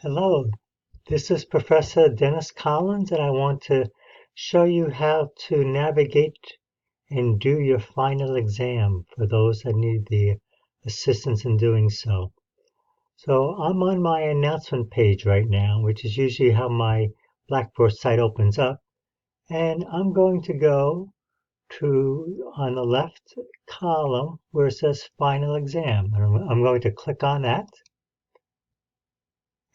Hello, this is Professor Dennis Collins, and I want to show you how to navigate and do your final exam for those that need the assistance in doing so. So I'm on my announcement page right now, which is usually how my Blackboard site opens up, and I'm going to go to on the left column where it says final exam. I'm going to click on that.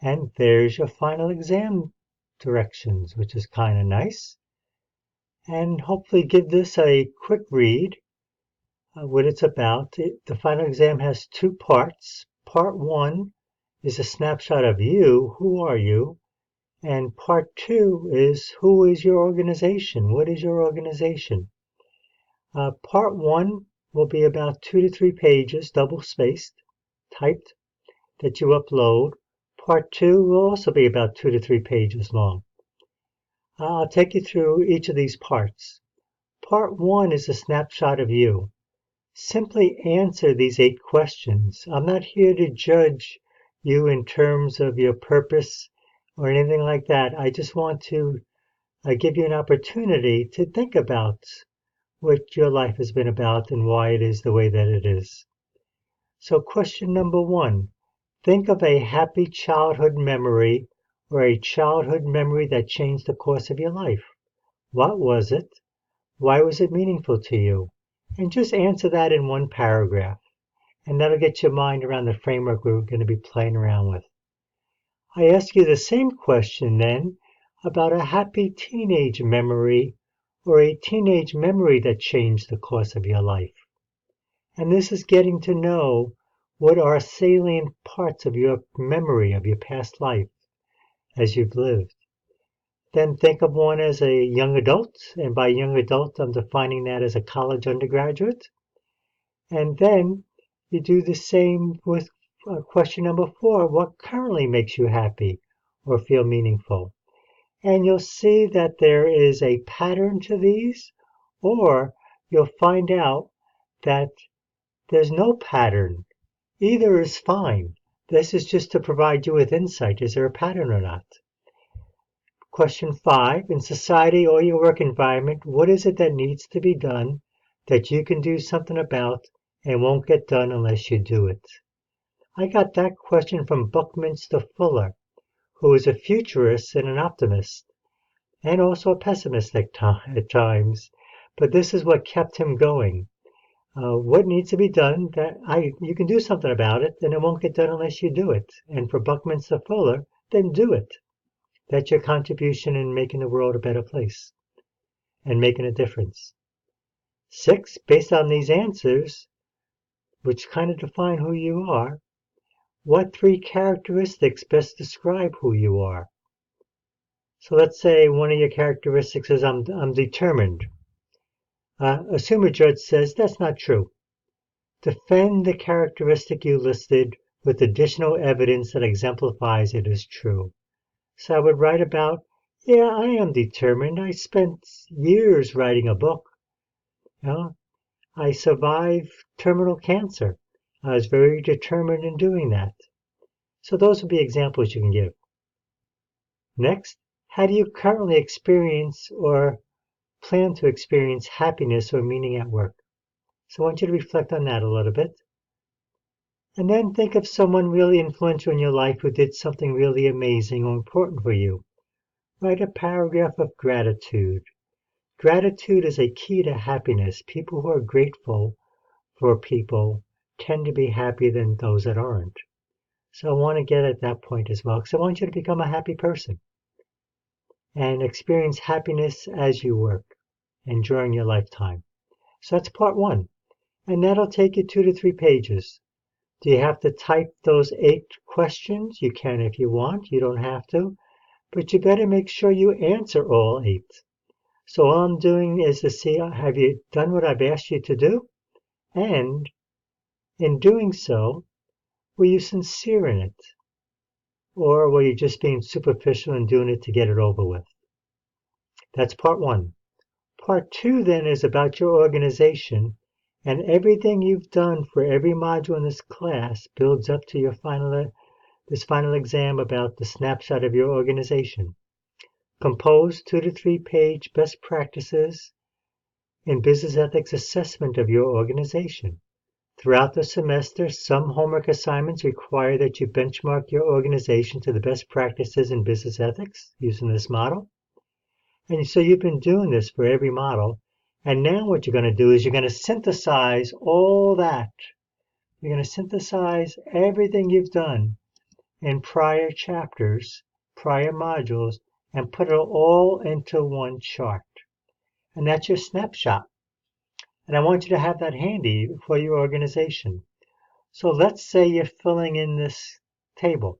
And there's your final exam directions, which is kind of nice. And hopefully give this a quick read, what it's about. The final exam has two parts. Part one is a snapshot of you, who are you? And part two is who is your organization? What is your organization? Part one will be about 2 to 3 pages, double spaced, typed, that you upload. Part two will also be about 2 to 3 pages long. I'll take you through each of these parts. Part one is a snapshot of you. Simply answer these 8 questions. I'm not here to judge you in terms of your purpose or anything like that. I just want to give you an opportunity to think about what your life has been about and why it is the way that it is. So question number 1. Think of a happy childhood memory or a childhood memory that changed the course of your life. What was it? Why was it meaningful to you? And just answer that in one paragraph. And that'll get your mind around the framework we're going to be playing around with. I ask you the same question then about a happy teenage memory or a teenage memory that changed the course of your life. And this is getting to know what are salient parts of your memory of your past life as you've lived. Then think of one as a young adult, and by young adult, I'm defining that as a college undergraduate. And then you do the same with question number 4. What currently makes you happy or feel meaningful? And you'll see that there is a pattern to these, or you'll find out that there's no pattern. Either is fine. This is just to provide you with insight. Is there a pattern or not? Question 5. In society or your work environment, what is it that needs to be done that you can do something about and won't get done unless you do it? I got that question from Buckminster Fuller, who is a futurist and an optimist, and also a pessimist at times. But this is what kept him going. What needs to be done that you can do something about it, and it won't get done unless you do it. And for Buckminster Fuller, then do it. That's your contribution in making the world a better place and making a difference. 6, based on these answers, which kind of define who you are, what 3 characteristics best describe who you are? So let's say one of your characteristics is I'm determined. A sumo judge says that's not true. Defend the characteristic you listed with additional evidence that exemplifies it as true. So I would write about, yeah, I am determined. I spent years writing a book. You know, I survived terminal cancer. I was very determined in doing that. So those would be examples you can give. Next, how do you currently experience or plan to experience happiness or meaning at work? So I want you to reflect on that a little bit. And then think of someone really influential in your life who did something really amazing or important for you. Write a paragraph of gratitude. Gratitude is a key to happiness. People who are grateful for people tend to be happier than those that aren't. So I want to get at that point as well, because I want you to become a happy person and experience happiness as you work and during your lifetime. So that's part 1. And that'll take you 2 to 3 pages. Do you have to type those 8 questions? You can if you want. You don't have to. But you better make sure you answer all 8. So all I'm doing is to see, have you done what I've asked you to do? And in doing so, were you sincere in it? Or were you just being superficial and doing it to get it over with? That's part 1. Part 2 then is about your organization, and everything you've done for every module in this class builds up to your final this final exam about the snapshot of your organization. Compose 2 to 3 page best practices in business ethics assessment of your organization. Throughout the semester, some homework assignments require that you benchmark your organization to the best practices in business ethics using this model. And so you've been doing this for every model. And now what you're going to do is you're going to synthesize all that. You're going to synthesize everything you've done in prior chapters, prior modules, and put it all into one chart. And that's your snapshot. And I want you to have that handy for your organization. So let's say you're filling in this table.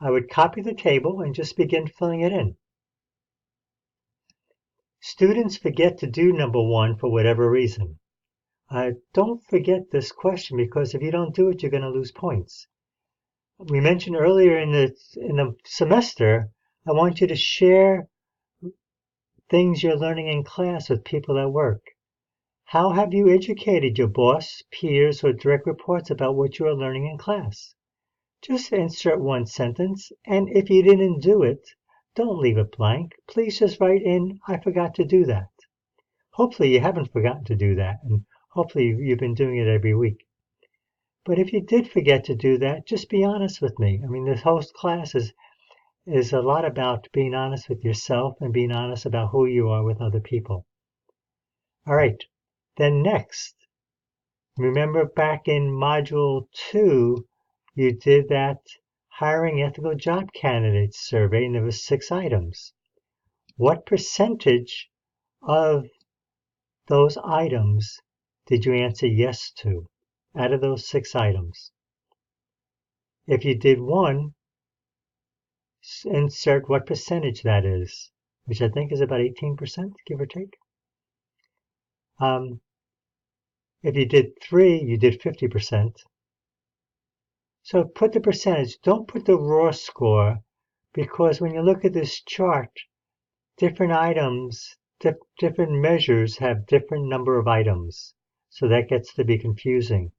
I would copy the table and just begin filling it in. Students forget to do number 1 for whatever reason. Don't forget this question, because if you don't do it, you're going to lose points. We mentioned earlier in the semester, I want you to share things you're learning in class with people at work. How have you educated your boss, peers, or direct reports about what you are learning in class? Just insert one sentence, and if you didn't do it, don't leave it blank. Please just write in, I forgot to do that. Hopefully you haven't forgotten to do that, and hopefully you've been doing it every week. But if you did forget to do that, just be honest with me. I mean, this whole class is a lot about being honest with yourself and being honest about who you are with other people. All right, then next, remember back in Module 2, you did that hiring ethical job candidates survey, and there was 6 items. What percentage of those items did you answer yes to out of those 6 items? If you did 1, insert what percentage that is, which I think is about 18%, give or take. If you did 3, you did 50%. So put the percentage, don't put the raw score, because when you look at this chart, different items, different measures have different number of items. So that gets to be confusing.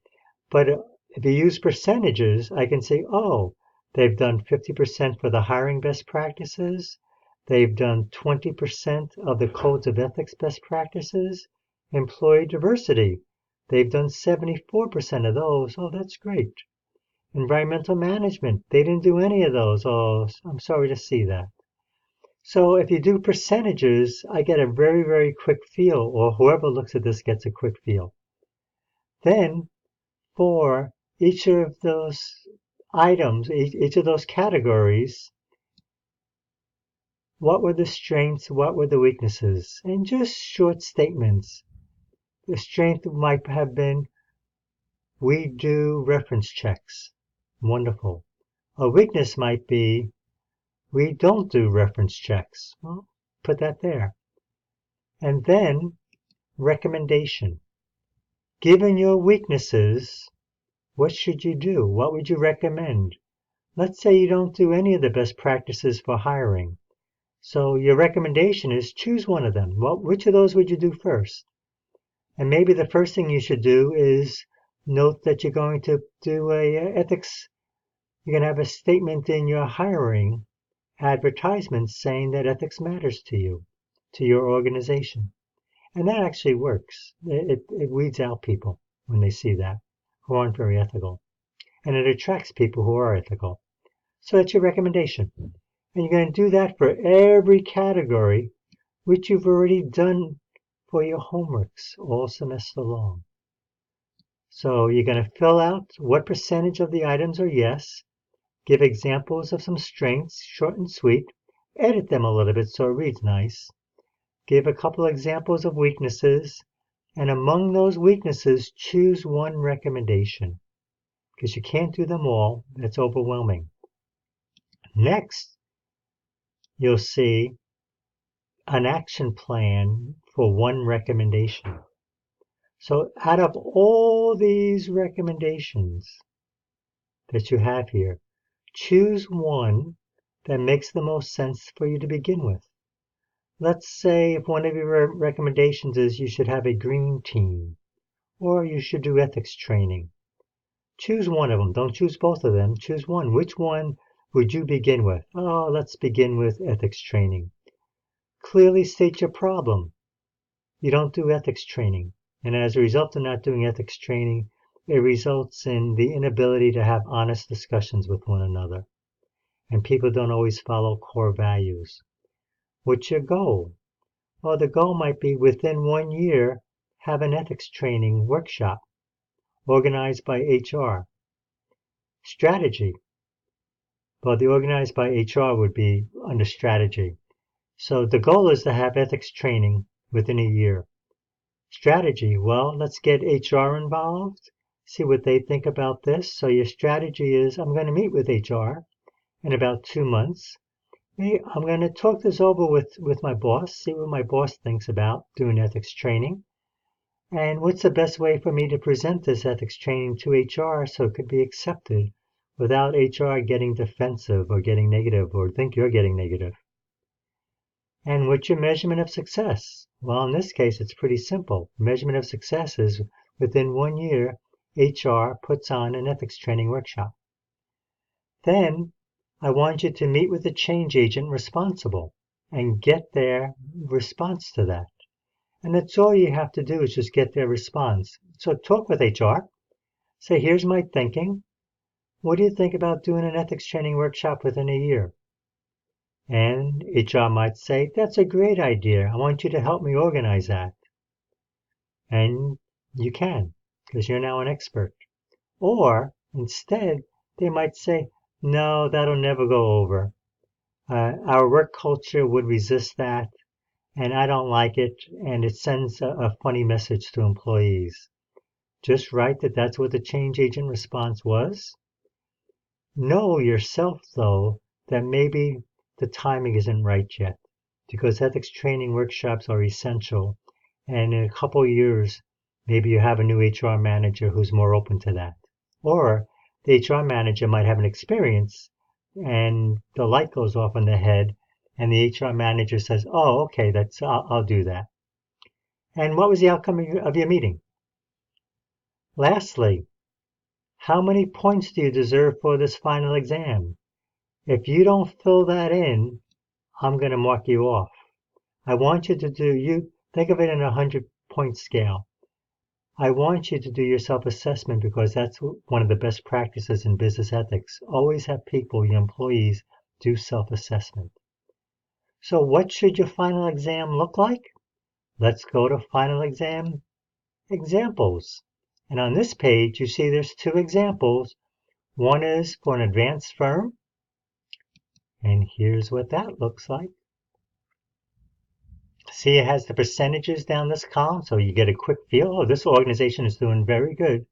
But if you use percentages, I can say, oh, they've done 50% for the hiring best practices. They've done 20% of the codes of ethics best practices. Employee diversity, they've done 74% of those. Oh, that's great. Environmental management, they didn't do any of those. Oh, I'm sorry to see that. So if you do percentages, I get a very, very quick feel, or whoever looks at this gets a quick feel. Then, for each of those items, each of those categories, what were the strengths, what were the weaknesses? And just short statements. The strength might have been, we do reference checks. Wonderful. A weakness might be, we don't do reference checks. Well, put that there. And then, recommendation. Given your weaknesses, what should you do? What would you recommend? Let's say you don't do any of the best practices for hiring. So your recommendation is choose one of them. Which of those would you do first? And maybe the first thing you should do is note that you're going to do you're going to have a statement in your hiring advertisement saying that ethics matters to you, to your organization. And that actually works. It weeds out people when they see that, who aren't very ethical. And it attracts people who are ethical. So that's your recommendation. And you're going to do that for every category, which you've already done for your homeworks all semester long. So you're going to fill out what percentage of the items are yes, give examples of some strengths, short and sweet, edit them a little bit so it reads nice, give a couple examples of weaknesses, and among those weaknesses, choose one recommendation, because you can't do them all. That's overwhelming. Next, you'll see an action plan for one recommendation. So out of all these recommendations that you have here, choose one that makes the most sense for you to begin with. Let's say if one of your recommendations is you should have a green team, or you should do ethics training. Choose one of them. Don't choose both of them. Choose one. Which one would you begin with? Oh, let's begin with ethics training. Clearly state your problem. You don't do ethics training. And as a result of not doing ethics training, it results in the inability to have honest discussions with one another. And people don't always follow core values. What's your goal? Well, the goal might be within 1 year, have an ethics training workshop organized by HR. Strategy. Well, the organized by HR would be under strategy. So the goal is to have ethics training within a year. Strategy. Well, let's get HR involved, see what they think about this. So your strategy is, I'm going to meet with HR in about 2 months. I'm going to talk this over with my boss, see what my boss thinks about doing ethics training. And what's the best way for me to present this ethics training to HR so it could be accepted without HR getting defensive or getting negative or think you're getting negative? And what's your measurement of success? Well, in this case, it's pretty simple. Measurement of success is within 1 year, HR puts on an ethics training workshop. Then I want you to meet with the change agent responsible and get their response to that. And that's all you have to do is just get their response. So talk with HR. Say, here's my thinking. What do you think about doing an ethics training workshop within a year? And HR might say, that's a great idea. I want you to help me organize that. And you can, because you're now an expert. Or instead, they might say, no, that'll never go over. Our work culture would resist that, and I don't like it, and it sends a funny message to employees. Just write that that's what the change agent response was. Know yourself, though, that maybe the timing isn't right yet, because ethics training workshops are essential, and in a couple of years, maybe you have a new HR manager who's more open to that. Or the HR manager might have an experience, and the light goes off in the head, and the HR manager says, oh, okay, I'll do that. And what was the outcome of your meeting? Lastly, how many points do you deserve for this final exam? If you don't fill that in, I'm going to mark you off. I want you to think of it in a 100-point scale. I want you to do your self-assessment because that's one of the best practices in business ethics. Always have people, your employees, do self-assessment. So what should your final exam look like? Let's go to final exam examples. And on this page, you see there's 2 examples. One is for an advanced firm. And here's what that looks like. See, it has the percentages down this column, so you get a quick feel. Oh, this organization is doing very good.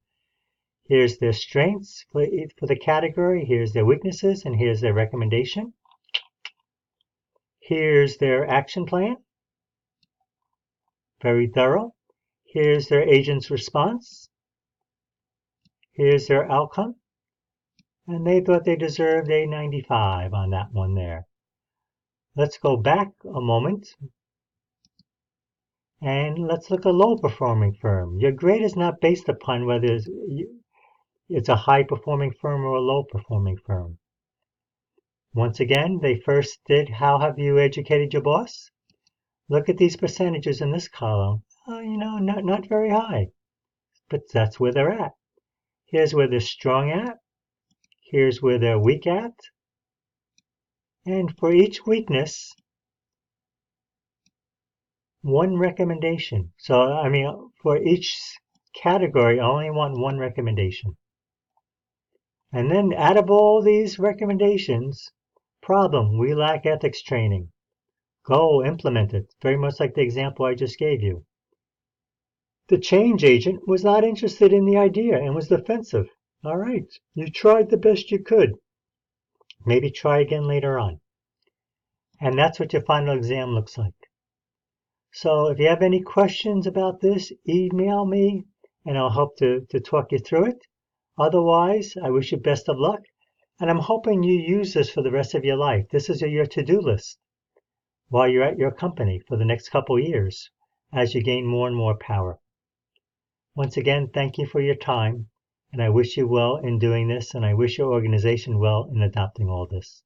Here's their strengths for the category. Here's their weaknesses, and here's their recommendation. Here's their action plan. Very thorough. Here's their agent's response. Here's their outcome. And they thought they deserved a 95 on that one there. Let's go back a moment. And let's look at a low-performing firm. Your grade is not based upon whether it's a high-performing firm or a low-performing firm. Once again, they first did, how have you educated your boss? Look at these percentages in this column. Not very high, but that's where they're at. Here's where they're strong at. Here's where they're weak at. And for each weakness, one recommendation. So, for each category, I only want one recommendation. And then out of all these recommendations, problem, we lack ethics training. Go implement it. Very much like the example I just gave you. The change agent was not interested in the idea and was defensive. All right, you tried the best you could. Maybe try again later on. And that's what your final exam looks like. So if you have any questions about this, email me and I'll help to talk you through it. Otherwise, I wish you best of luck. And I'm hoping you use this for the rest of your life. This is your to-do list while you're at your company for the next couple years as you gain more and more power. Once again, thank you for your time and I wish you well in doing this, and I wish your organization well in adopting all this.